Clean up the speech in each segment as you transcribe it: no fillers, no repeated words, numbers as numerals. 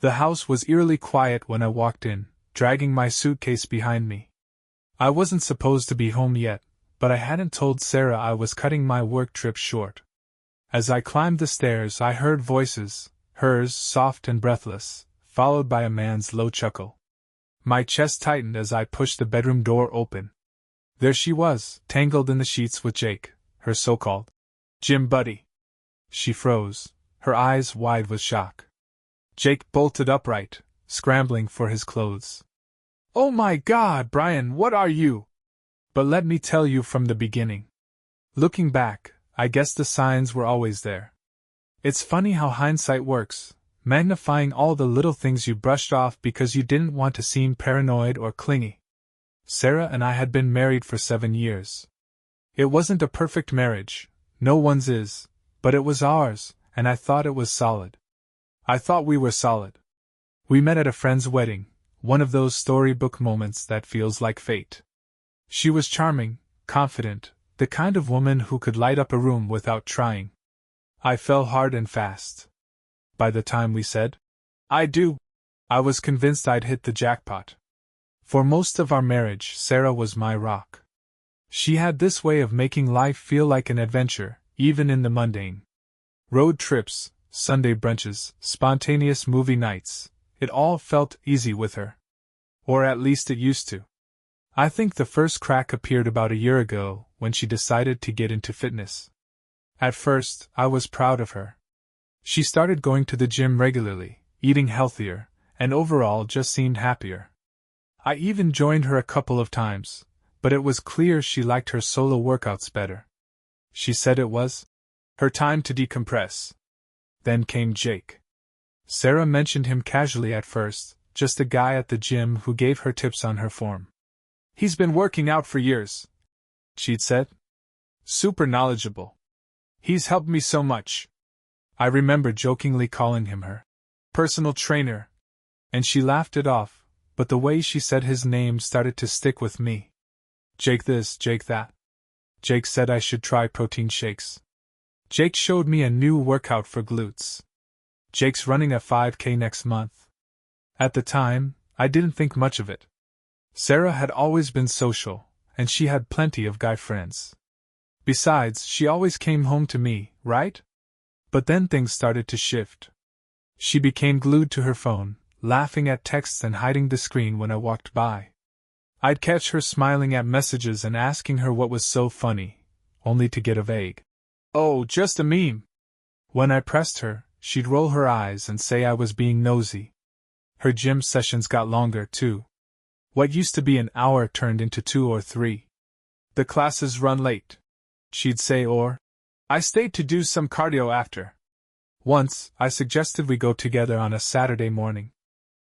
The house was eerily quiet when I walked in, dragging my suitcase behind me. I wasn't supposed to be home yet, but I hadn't told Sarah I was cutting my work trip short. As I climbed the stairs, I heard voices, hers soft and breathless, followed by a man's low chuckle. My chest tightened as I pushed the bedroom door open. There she was, tangled in the sheets with Jake, her so-called gym buddy. She froze, her eyes wide with shock. Jake bolted upright, scrambling for his clothes. "Oh my God, Brian, what are you?" But let me tell you from the beginning. Looking back, I guess the signs were always there. It's funny how hindsight works, magnifying all the little things you brushed off because you didn't want to seem paranoid or clingy. Sarah and I had been married for 7 years. It wasn't a perfect marriage, no one's is, but it was ours, and I thought it was solid. I thought we were solid. We met at a friend's wedding, one of those storybook moments that feels like fate. She was charming, confident, the kind of woman who could light up a room without trying. I fell hard and fast. By the time we said, "I do," I was convinced I'd hit the jackpot. For most of our marriage, Sarah was my rock. She had this way of making life feel like an adventure, even in the mundane. Road trips, Sunday brunches, spontaneous movie nights, it all felt easy with her. Or at least it used to. I think the first crack appeared about a year ago, when she decided to get into fitness. At first, I was proud of her. She started going to the gym regularly, eating healthier, and overall just seemed happier. I even joined her a couple of times, but it was clear she liked her solo workouts better. She said it was her time to decompress. Then came Jake. Sarah mentioned him casually at first, just a guy at the gym who gave her tips on her form. "He's been working out for years," she'd said. "Super knowledgeable. He's helped me so much." I remember jokingly calling him her personal trainer, and she laughed it off, but the way she said his name started to stick with me. Jake this, Jake that. Jake said I should try protein shakes. Jake showed me a new workout for glutes. Jake's running a 5K next month. At the time, I didn't think much of it. Sarah had always been social, and she had plenty of guy friends. Besides, she always came home to me, right? But then things started to shift. She became glued to her phone, laughing at texts and hiding the screen when I walked by. I'd catch her smiling at messages and asking her what was so funny, only to get a vague, "Oh, just a meme." When I pressed her, she'd roll her eyes and say I was being nosy. Her gym sessions got longer, too. What used to be an hour turned into 2 or 3. "The classes run late," she'd say, or, "I stayed to do some cardio after." Once, I suggested we go together on a Saturday morning.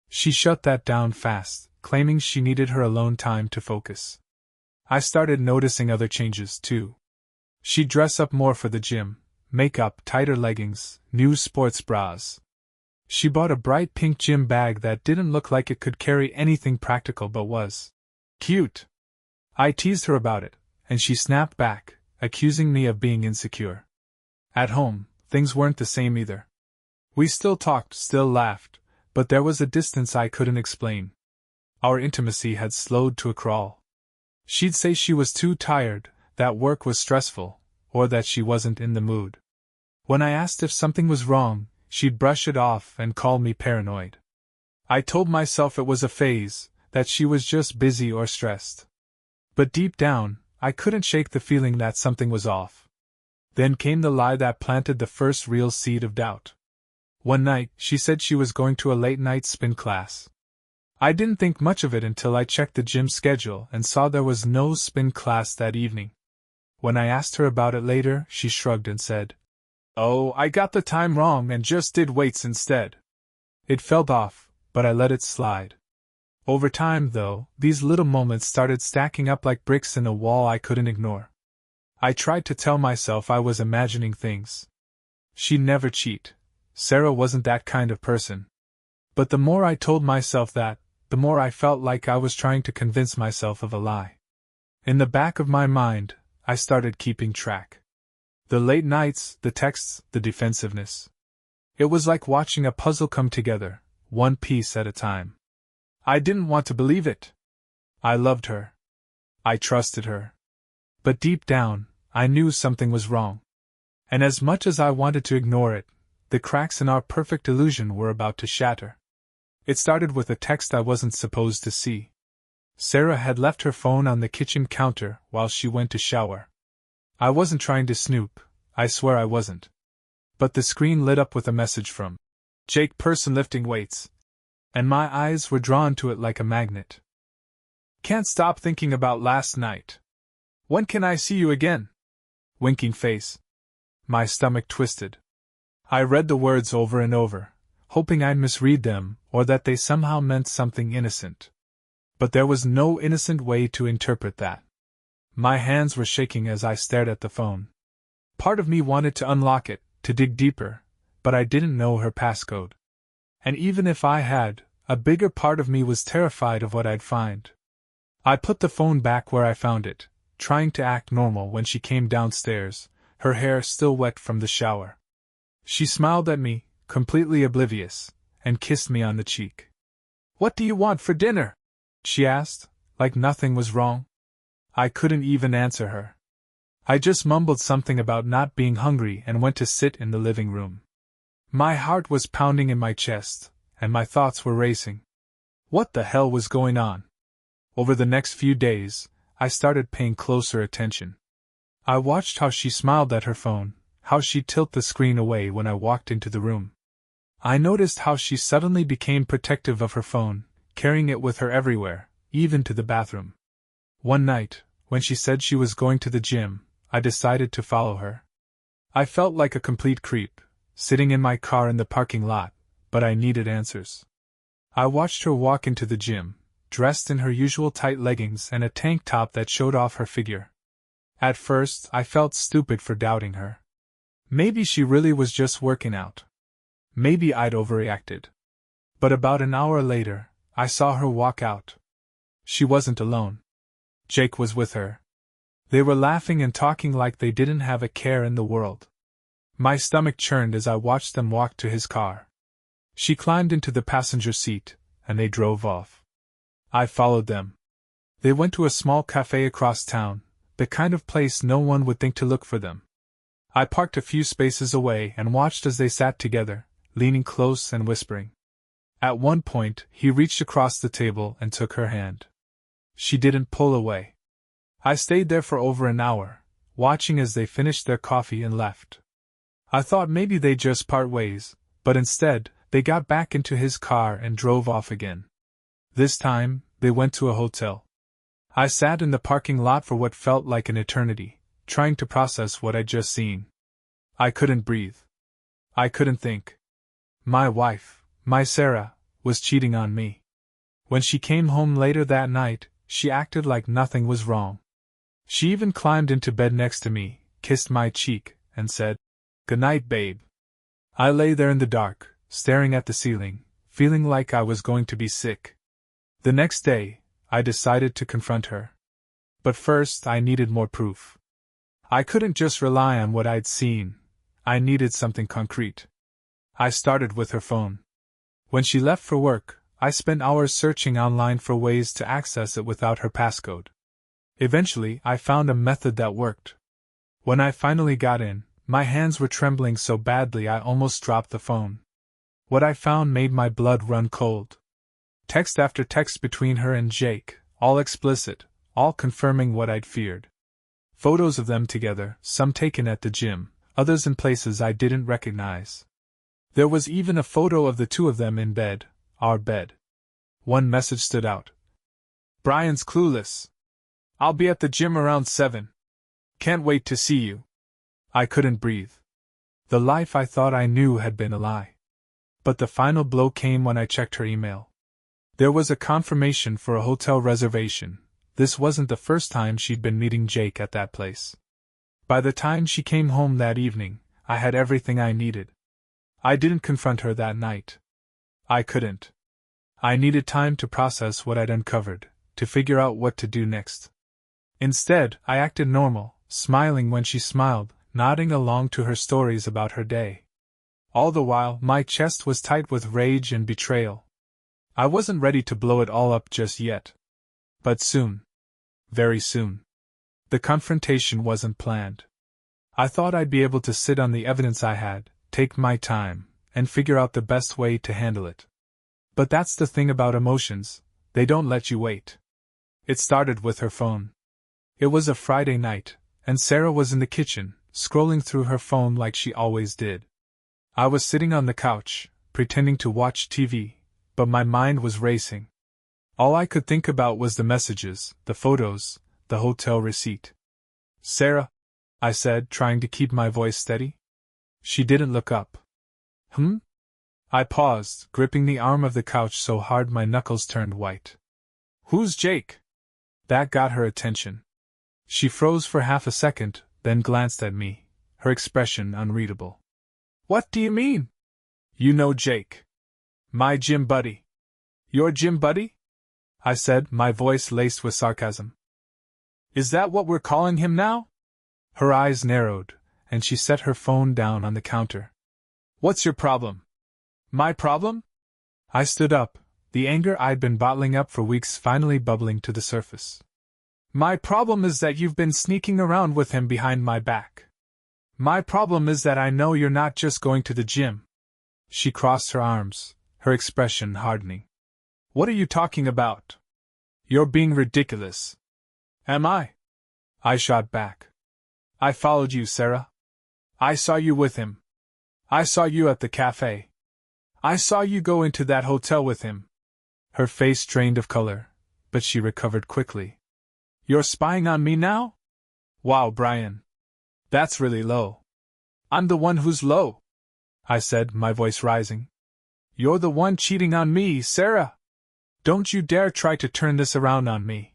She shut that down fast, claiming she needed her alone time to focus. I started noticing other changes, too. She'd dress up more for the gym, makeup, tighter leggings, new sports bras. She bought a bright pink gym bag that didn't look like it could carry anything practical but was cute. I teased her about it, and she snapped back, accusing me of being insecure. At home, things weren't the same either. We still talked, still laughed, but there was a distance I couldn't explain. Our intimacy had slowed to a crawl. She'd say she was too tired, that work was stressful, or that she wasn't in the mood. When I asked if something was wrong, she'd brush it off and call me paranoid. I told myself it was a phase, that she was just busy or stressed. But deep down, I couldn't shake the feeling that something was off. Then came the lie that planted the first real seed of doubt. One night, she said she was going to a late-night spin class. I didn't think much of it until I checked the gym schedule and saw there was no spin class that evening. When I asked her about it later, she shrugged and said, "Oh, I got the time wrong and just did weights instead." It felt off, but I let it slide. Over time, though, these little moments started stacking up like bricks in a wall I couldn't ignore. I tried to tell myself I was imagining things. She'd never cheat. Sarah wasn't that kind of person. But the more I told myself that, the more I felt like I was trying to convince myself of a lie. In the back of my mind, I started keeping track. The late nights, the texts, the defensiveness. It was like watching a puzzle come together, one piece at a time. I didn't want to believe it. I loved her. I trusted her. But deep down, I knew something was wrong. And as much as I wanted to ignore it, the cracks in our perfect illusion were about to shatter. It started with a text I wasn't supposed to see. Sarah had left her phone on the kitchen counter while she went to shower. I wasn't trying to snoop, I swear I wasn't. But the screen lit up with a message from Jake, person lifting weights. And my eyes were drawn to it like a magnet. Can't stop thinking about last night. When can I see you again? Winking face. My stomach twisted. I read the words over and over, hoping I'd misread them or that they somehow meant something innocent. But there was no innocent way to interpret that. My hands were shaking as I stared at the phone. Part of me wanted to unlock it, to dig deeper, but I didn't know her passcode. And even if I had, a bigger part of me was terrified of what I'd find. I put the phone back where I found it, trying to act normal when she came downstairs, her hair still wet from the shower. She smiled at me, completely oblivious, and kissed me on the cheek. What do you want for dinner? She asked, like nothing was wrong. I couldn't even answer her. I just mumbled something about not being hungry and went to sit in the living room. My heart was pounding in my chest, and my thoughts were racing. What the hell was going on? Over the next few days, I started paying closer attention. I watched how she smiled at her phone, how she'd tilt the screen away when I walked into the room. I noticed how she suddenly became protective of her phone, carrying it with her everywhere, even to the bathroom. One night, when she said she was going to the gym, I decided to follow her. I felt like a complete creep, sitting in my car in the parking lot, but I needed answers. I watched her walk into the gym, dressed in her usual tight leggings and a tank top that showed off her figure. At first, I felt stupid for doubting her. Maybe she really was just working out. Maybe I'd overreacted. But about an hour later, I saw her walk out. She wasn't alone. Jake was with her. They were laughing and talking like they didn't have a care in the world. My stomach churned as I watched them walk to his car. She climbed into the passenger seat, and they drove off. I followed them. They went to a small cafe across town, the kind of place no one would think to look for them. I parked a few spaces away and watched as they sat together, leaning close and whispering. At one point, he reached across the table and took her hand. She didn't pull away. I stayed there for over an hour, watching as they finished their coffee and left. I thought maybe they'd just part ways, but instead, they got back into his car and drove off again. This time, they went to a hotel. I sat in the parking lot for what felt like an eternity, trying to process what I'd just seen. I couldn't breathe. I couldn't think. My wife, my Sarah, was cheating on me. When she came home later that night, she acted like nothing was wrong. She even climbed into bed next to me, kissed my cheek, and said, "Good night, babe." I lay there in the dark, staring at the ceiling, feeling like I was going to be sick. The next day, I decided to confront her. But first, I needed more proof. I couldn't just rely on what I'd seen. I needed something concrete. I started with her phone. When she left for work, I spent hours searching online for ways to access it without her passcode. Eventually, I found a method that worked. When I finally got in, my hands were trembling so badly I almost dropped the phone. What I found made my blood run cold. Text after text between her and Jake, all explicit, all confirming what I'd feared. Photos of them together, some taken at the gym, others in places I didn't recognize. There was even a photo of the two of them in bed, our bed. One message stood out. "Brian's clueless. I'll be at the gym around 7. Can't wait to see you." I couldn't breathe. The life I thought I knew had been a lie. But the final blow came when I checked her email. There was a confirmation for a hotel reservation. This wasn't the first time she'd been meeting Jake at that place. By the time she came home that evening, I had everything I needed. I didn't confront her that night. I couldn't. I needed time to process what I'd uncovered, to figure out what to do next. Instead, I acted normal, smiling when she smiled, nodding along to her stories about her day. All the while, my chest was tight with rage and betrayal. I wasn't ready to blow it all up just yet. But soon. Very soon. The confrontation wasn't planned. I thought I'd be able to sit on the evidence I had, take my time, and figure out the best way to handle it. But that's the thing about emotions, they don't let you wait. It started with her phone. It was a Friday night, and Sarah was in the kitchen, scrolling through her phone like she always did. I was sitting on the couch, pretending to watch TV, but my mind was racing. All I could think about was the messages, the photos, the hotel receipt. "Sarah," I said, trying to keep my voice steady. She didn't look up. I paused, gripping the arm of the couch so hard my knuckles turned white. "Who's Jake?" That got her attention. She froze for half a second, then glanced at me, her expression unreadable. "What do you mean?" "You know Jake. My gym buddy." "Your gym buddy?" I said, my voice laced with sarcasm. "Is that what we're calling him now?" Her eyes narrowed, and she set her phone down on the counter. "What's your problem?" "My problem?" I stood up, the anger I'd been bottling up for weeks finally bubbling to the surface. "My problem is that you've been sneaking around with him behind my back. My problem is that I know you're not just going to the gym." She crossed her arms, her expression hardening. "What are you talking about? You're being ridiculous." "Am I?" I shot back. "I followed you, Sarah. I saw you with him. I saw you at the cafe. I saw you go into that hotel with him." Her face drained of color, but she recovered quickly. "You're spying on me now? Wow, Brian. That's really low." "I'm the one who's low," I said, my voice rising. "You're the one cheating on me, Sarah. Don't you dare try to turn this around on me."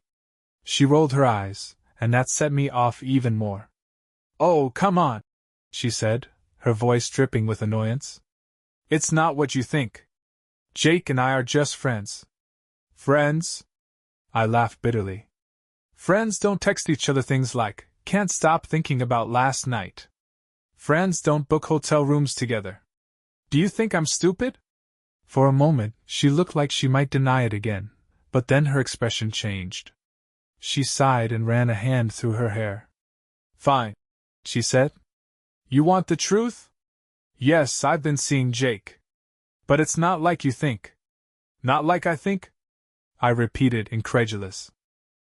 She rolled her eyes, and that set me off even more. "Oh, come on," she said, her voice dripping with annoyance. "It's not what you think. Jake and I are just friends." "Friends?" I laughed bitterly. "Friends don't text each other things like, 'Can't stop thinking about last night.' Friends don't book hotel rooms together. Do you think I'm stupid?" For a moment, she looked like she might deny it again, but then her expression changed. She sighed and ran a hand through her hair. "Fine," she said. "You want the truth? Yes, I've been seeing Jake. But it's not like you think." "Not like I think?" I repeated, incredulous.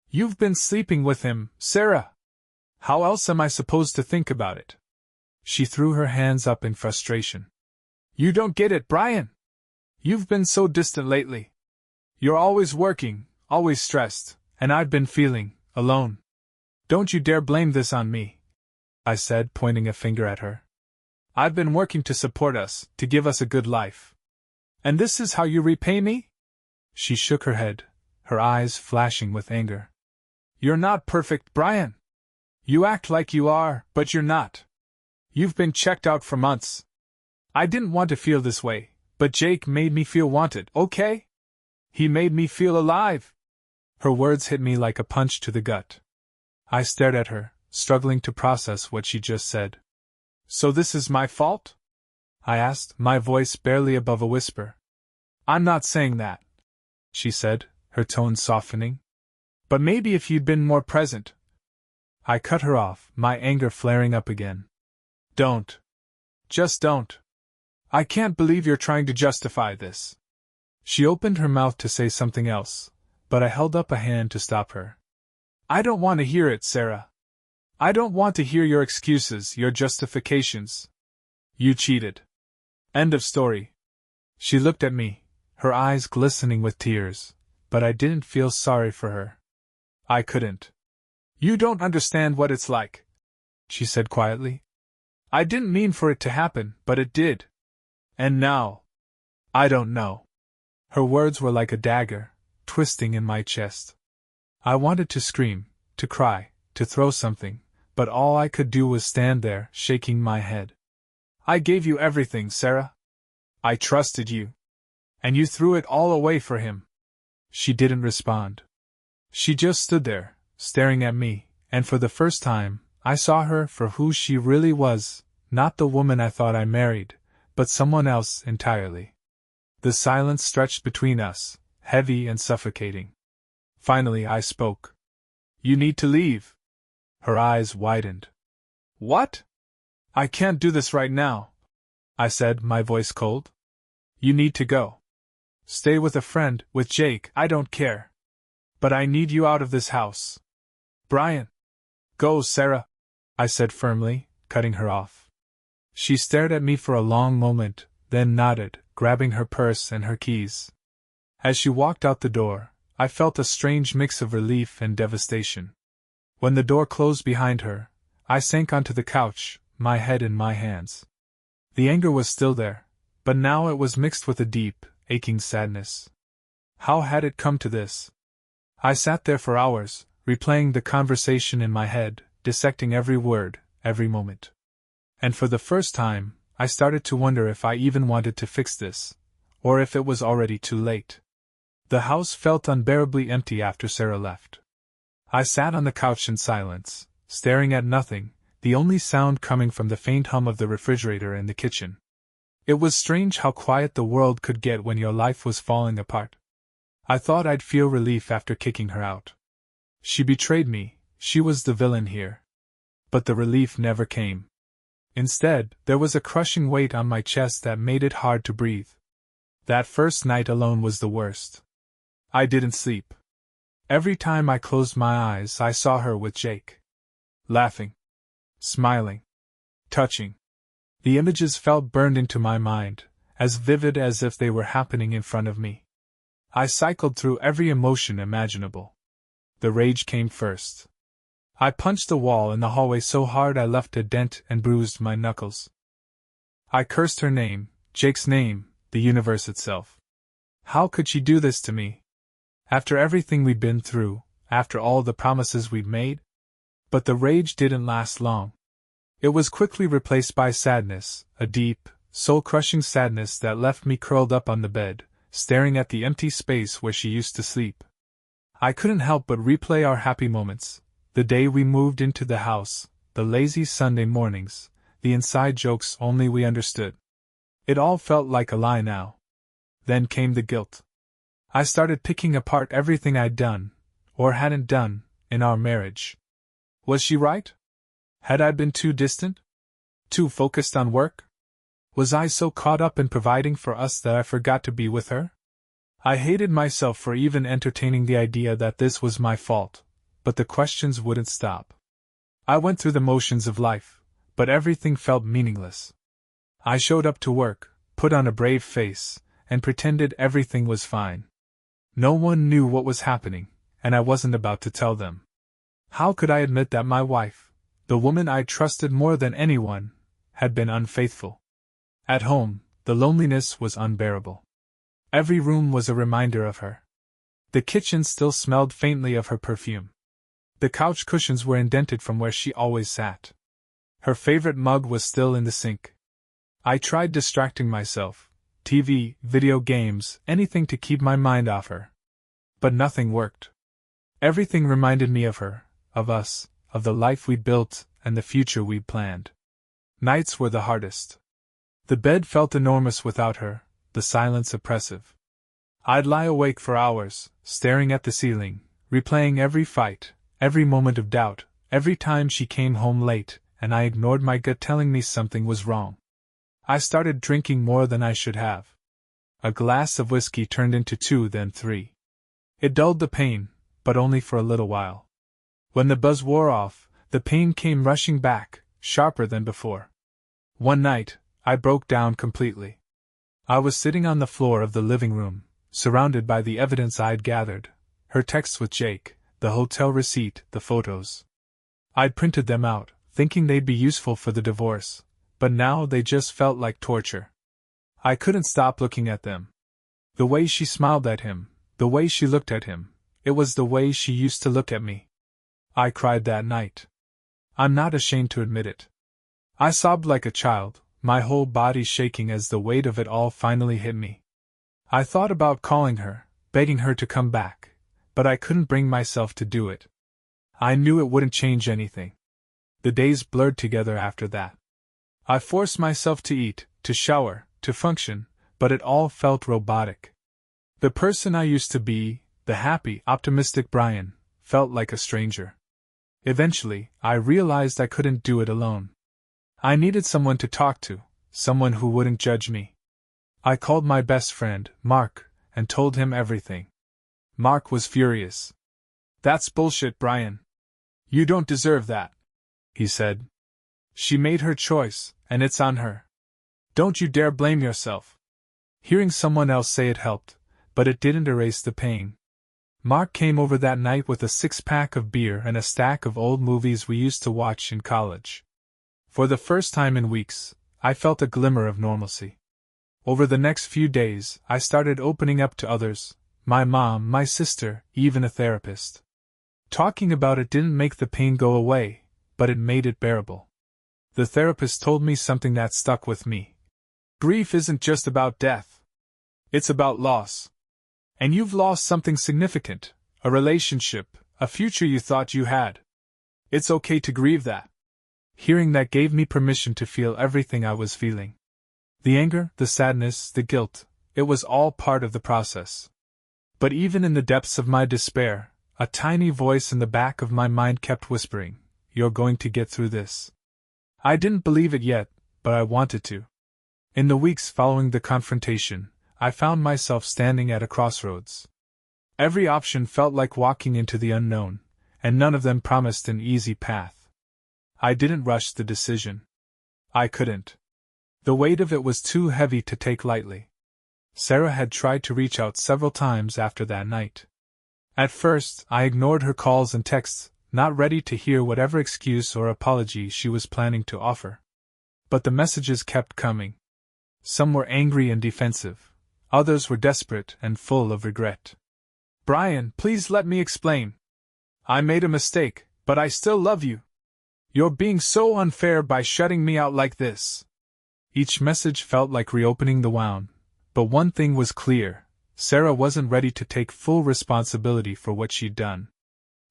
"You've been sleeping with him, Sarah. How else am I supposed to think about it?" She threw her hands up in frustration. "You don't get it, Brian. You've been so distant lately. You're always working, always stressed, and I've been feeling alone. Don't you dare blame this on me," I said, pointing a finger at her. "I've been working to support us, to give us a good life. And this is how you repay me?" She shook her head, her eyes flashing with anger. "You're not perfect, Brian. You act like you are, but you're not. You've been checked out for months. I didn't want to feel this way, but Jake made me feel wanted, okay? He made me feel alive." Her words hit me like a punch to the gut. I stared at her, struggling to process what she just said. "So this is my fault?" I asked, my voice barely above a whisper. "I'm not saying that," she said, her tone softening. "But maybe if you'd been more present." I cut her off, my anger flaring up again. "Don't. Just don't. I can't believe you're trying to justify this." She opened her mouth to say something else, but I held up a hand to stop her. "I don't want to hear it, Sarah. I don't want to hear your excuses, your justifications. You cheated. End of story." She looked at me, her eyes glistening with tears, but I didn't feel sorry for her. I couldn't. "You don't understand what it's like," she said quietly. "I didn't mean for it to happen, but it did. And now, I don't know." Her words were like a dagger, twisting in my chest. I wanted to scream, to cry, to throw something, but all I could do was stand there, shaking my head. "I gave you everything, Sarah. I trusted you. And you threw it all away for him." She didn't respond. She just stood there, staring at me, and for the first time, I saw her for who she really was, not the woman I thought I married, but someone else entirely. The silence stretched between us, heavy and suffocating. Finally I spoke. "You need to leave." Her eyes widened. "What? I can't do this right now," I said, my voice cold. "You need to go. Stay with a friend, with Jake, I don't care. But I need you out of this house. Brian." "Go, Sarah," I said firmly, cutting her off. She stared at me for a long moment, then nodded, grabbing her purse and her keys. As she walked out the door, I felt a strange mix of relief and devastation. When the door closed behind her, I sank onto the couch, my head in my hands. The anger was still there, but now it was mixed with a deep, aching sadness. How had it come to this? I sat there for hours, replaying the conversation in my head, dissecting every word, every moment. And for the first time, I started to wonder if I even wanted to fix this, or if it was already too late. The house felt unbearably empty after Sarah left. I sat on the couch in silence, staring at nothing, the only sound coming from the faint hum of the refrigerator in the kitchen. It was strange how quiet the world could get when your life was falling apart. I thought I'd feel relief after kicking her out. She betrayed me, she was the villain here. But the relief never came. Instead, there was a crushing weight on my chest that made it hard to breathe. That first night alone was the worst. I didn't sleep. Every time I closed my eyes, I saw her with Jake. Laughing. Smiling. Touching. The images felt burned into my mind, as vivid as if they were happening in front of me. I cycled through every emotion imaginable. The rage came first. I punched the wall in the hallway so hard I left a dent and bruised my knuckles. I cursed her name, Jake's name, the universe itself. How could she do this to me? After everything we'd been through, after all the promises we'd made? But the rage didn't last long. It was quickly replaced by sadness, a deep, soul-crushing sadness that left me curled up on the bed, staring at the empty space where she used to sleep. I couldn't help but replay our happy moments, the day we moved into the house, the lazy Sunday mornings, the inside jokes only we understood. It all felt like a lie now. Then came the guilt. I started picking apart everything I'd done, or hadn't done, in our marriage. Was she right? Had I been too distant? Too focused on work? Was I so caught up in providing for us that I forgot to be with her? I hated myself for even entertaining the idea that this was my fault, but the questions wouldn't stop. I went through the motions of life, but everything felt meaningless. I showed up to work, put on a brave face, and pretended everything was fine. No one knew what was happening, and I wasn't about to tell them. How could I admit that my wife, the woman I trusted more than anyone, had been unfaithful? At home, the loneliness was unbearable. Every room was a reminder of her. The kitchen still smelled faintly of her perfume. The couch cushions were indented from where she always sat. Her favorite mug was still in the sink. I tried distracting myself, TV, video games, anything to keep my mind off her. But nothing worked. Everything reminded me of her, of us, of the life we'd built, and the future we'd planned. Nights were the hardest. The bed felt enormous without her, the silence oppressive. I'd lie awake for hours, staring at the ceiling, replaying every fight, every moment of doubt, every time she came home late, and I ignored my gut telling me something was wrong. I started drinking more than I should have. A glass of whiskey turned into 2, then 3. It dulled the pain, but only for a little while. When the buzz wore off, the pain came rushing back, sharper than before. One night, I broke down completely. I was sitting on the floor of the living room, surrounded by the evidence I'd gathered, her texts with Jake, the hotel receipt, the photos. I'd printed them out, thinking they'd be useful for the divorce, but now they just felt like torture. I couldn't stop looking at them. The way she smiled at him, the way she looked at him, it was the way she used to look at me. I cried that night. I'm not ashamed to admit it. I sobbed like a child, my whole body shaking as the weight of it all finally hit me. I thought about calling her, begging her to come back, but I couldn't bring myself to do it. I knew it wouldn't change anything. The days blurred together after that. I forced myself to eat, to shower, to function, but it all felt robotic. The person I used to be, the happy, optimistic Brian, felt like a stranger. Eventually, I realized I couldn't do it alone. I needed someone to talk to, someone who wouldn't judge me. I called my best friend, Mark, and told him everything. Mark was furious. "That's bullshit, Brian. You don't deserve that," he said. "She made her choice, and it's on her. Don't you dare blame yourself." Hearing someone else say it helped, but it didn't erase the pain. Mark came over that night with a 6-pack of beer and a stack of old movies we used to watch in college. For the first time in weeks, I felt a glimmer of normalcy. Over the next few days, I started opening up to others, my mom, my sister, even a therapist. Talking about it didn't make the pain go away, but it made it bearable. The therapist told me something that stuck with me. Grief isn't just about death. It's about loss. And you've lost something significant, a relationship, a future you thought you had. It's okay to grieve that. Hearing that gave me permission to feel everything I was feeling. The anger, the sadness, the guilt, it was all part of the process. But even in the depths of my despair, a tiny voice in the back of my mind kept whispering, "You're going to get through this." I didn't believe it yet, but I wanted to. In the weeks following the confrontation, I found myself standing at a crossroads. Every option felt like walking into the unknown, and none of them promised an easy path. I didn't rush the decision. I couldn't. The weight of it was too heavy to take lightly. Sarah had tried to reach out several times after that night. At first, I ignored her calls and texts, not ready to hear whatever excuse or apology she was planning to offer. But the messages kept coming. Some were angry and defensive. Others were desperate and full of regret. "Brian, please let me explain. I made a mistake, but I still love you. You're being so unfair by shutting me out like this." Each message felt like reopening the wound, but one thing was clear: Sarah wasn't ready to take full responsibility for what she'd done.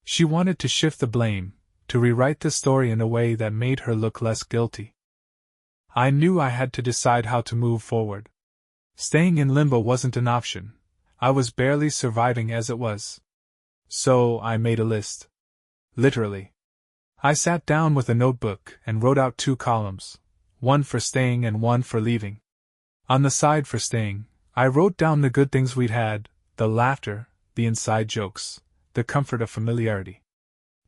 She wanted to shift the blame, to rewrite the story in a way that made her look less guilty. I knew I had to decide how to move forward. Staying in limbo wasn't an option. I was barely surviving as it was. So I made a list. Literally. I sat down with a notebook and wrote out 2 columns, one for staying and one for leaving. On the side for staying, I wrote down the good things we'd had, the laughter, the inside jokes, the comfort of familiarity.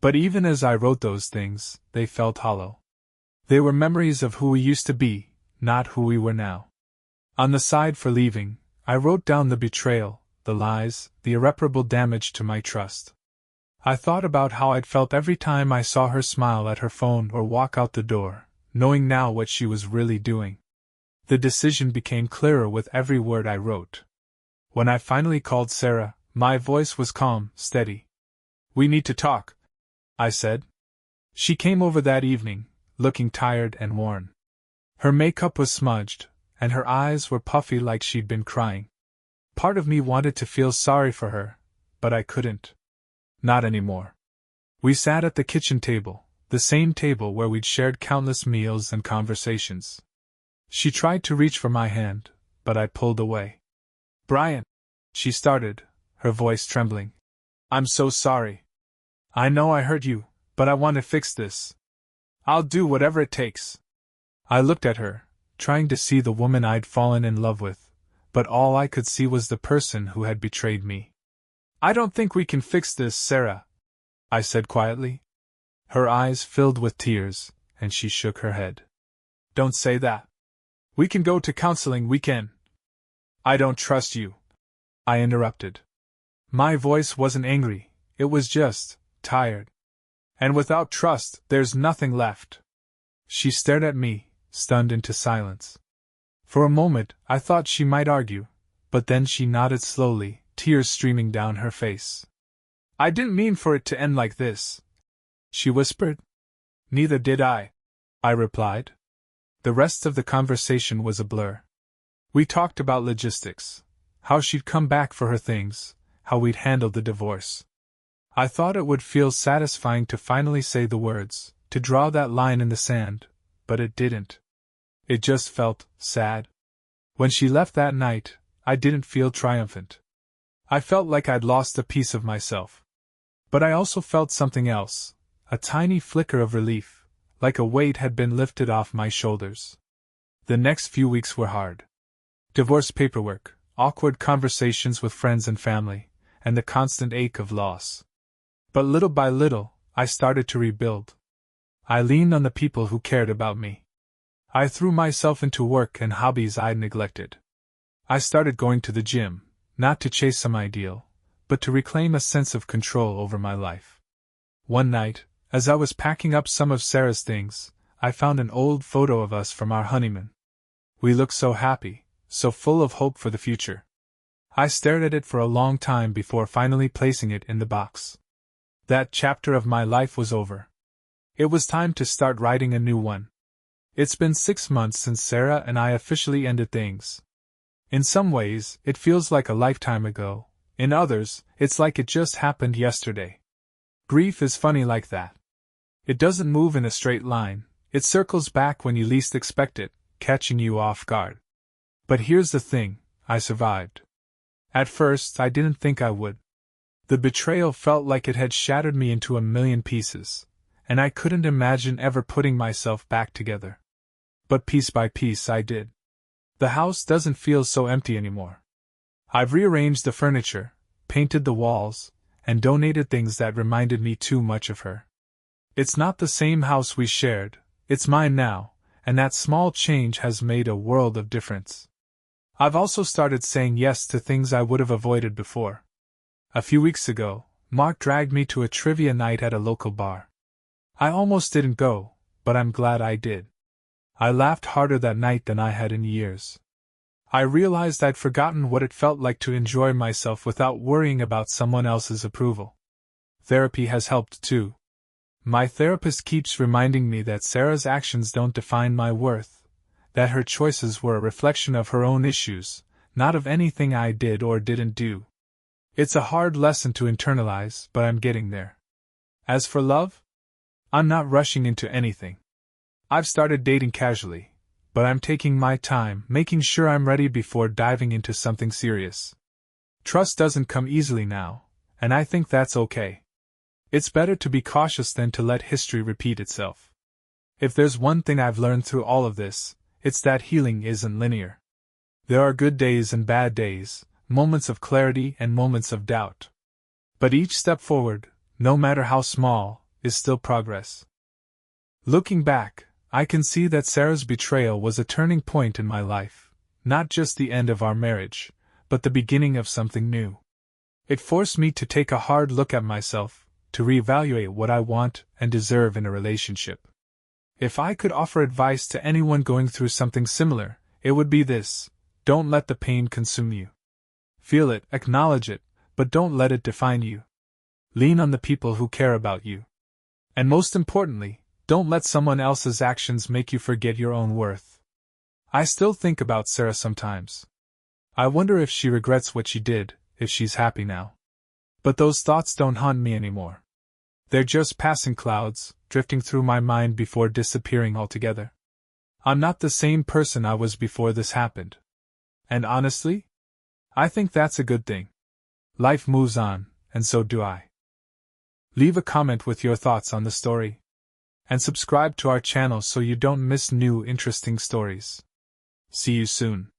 But even as I wrote those things, they felt hollow. They were memories of who we used to be, not who we were now. On the side for leaving, I wrote down the betrayal, the lies, the irreparable damage to my trust. I thought about how I'd felt every time I saw her smile at her phone or walk out the door, knowing now what she was really doing. The decision became clearer with every word I wrote. When I finally called Sarah, my voice was calm, steady. "We need to talk," I said. She came over that evening, looking tired and worn. Her makeup was smudged, and her eyes were puffy like she'd been crying. Part of me wanted to feel sorry for her, but I couldn't. Not anymore. We sat at the kitchen table, the same table where we'd shared countless meals and conversations. She tried to reach for my hand, but I pulled away. "Brian," she started, her voice trembling. "I'm so sorry. I know I hurt you, but I want to fix this. I'll do whatever it takes." I looked at her, trying to see the woman I'd fallen in love with, but all I could see was the person who had betrayed me. "I don't think we can fix this, Sarah," I said quietly. Her eyes filled with tears, and she shook her head. "Don't say that. We can go to counseling, we can." "I don't trust you," I interrupted. My voice wasn't angry, it was just tired. "And without trust, there's nothing left." She stared at me, stunned into silence. For a moment, I thought she might argue, but then she nodded slowly, tears streaming down her face. "I didn't mean for it to end like this," she whispered. "Neither did I," I replied. The rest of the conversation was a blur. We talked about logistics, how she'd come back for her things, how we'd handled the divorce. I thought it would feel satisfying to finally say the words, to draw that line in the sand, but it didn't. It just felt sad. When she left that night, I didn't feel triumphant. I felt like I'd lost a piece of myself. But I also felt something else, a tiny flicker of relief, like a weight had been lifted off my shoulders. The next few weeks were hard. Divorce paperwork, awkward conversations with friends and family, and the constant ache of loss. But little by little, I started to rebuild. I leaned on the people who cared about me. I threw myself into work and hobbies I'd neglected. I started going to the gym, not to chase some ideal, but to reclaim a sense of control over my life. One night, as I was packing up some of Sarah's things, I found an old photo of us from our honeymoon. We looked so happy, so full of hope for the future. I stared at it for a long time before finally placing it in the box. That chapter of my life was over. It was time to start writing a new one. It's been 6 months since Sarah and I officially ended things. In some ways, it feels like a lifetime ago. In others, it's like it just happened yesterday. Grief is funny like that. It doesn't move in a straight line, it circles back when you least expect it, catching you off guard. But here's the thing, I survived. At first, I didn't think I would. The betrayal felt like it had shattered me into a million pieces, and I couldn't imagine ever putting myself back together. But piece by piece I did. The house doesn't feel so empty anymore. I've rearranged the furniture, painted the walls, and donated things that reminded me too much of her. It's not the same house we shared, it's mine now, and that small change has made a world of difference. I've also started saying yes to things I would have avoided before. A few weeks ago, Mark dragged me to a trivia night at a local bar. I almost didn't go, but I'm glad I did. I laughed harder that night than I had in years. I realized I'd forgotten what it felt like to enjoy myself without worrying about someone else's approval. Therapy has helped too. My therapist keeps reminding me that Sarah's actions don't define my worth, that her choices were a reflection of her own issues, not of anything I did or didn't do. It's a hard lesson to internalize, but I'm getting there. As for love, I'm not rushing into anything. I've started dating casually, but I'm taking my time, making sure I'm ready before diving into something serious. Trust doesn't come easily now, and I think that's okay. It's better to be cautious than to let history repeat itself. If there's one thing I've learned through all of this, it's that healing isn't linear. There are good days and bad days, moments of clarity and moments of doubt. But each step forward, no matter how small, is still progress. Looking back, I can see that Sarah's betrayal was a turning point in my life, not just the end of our marriage, but the beginning of something new. It forced me to take a hard look at myself, to reevaluate what I want and deserve in a relationship. If I could offer advice to anyone going through something similar, it would be this: don't let the pain consume you. Feel it, acknowledge it, but don't let it define you. Lean on the people who care about you. And most importantly, don't let someone else's actions make you forget your own worth. I still think about Sarah sometimes. I wonder if she regrets what she did, if she's happy now. But those thoughts don't haunt me anymore. They're just passing clouds, drifting through my mind before disappearing altogether. I'm not the same person I was before this happened. And honestly, I think that's a good thing. Life moves on, and so do I. Leave a comment with your thoughts on the story. And subscribe to our channel so you don't miss new interesting stories. See you soon.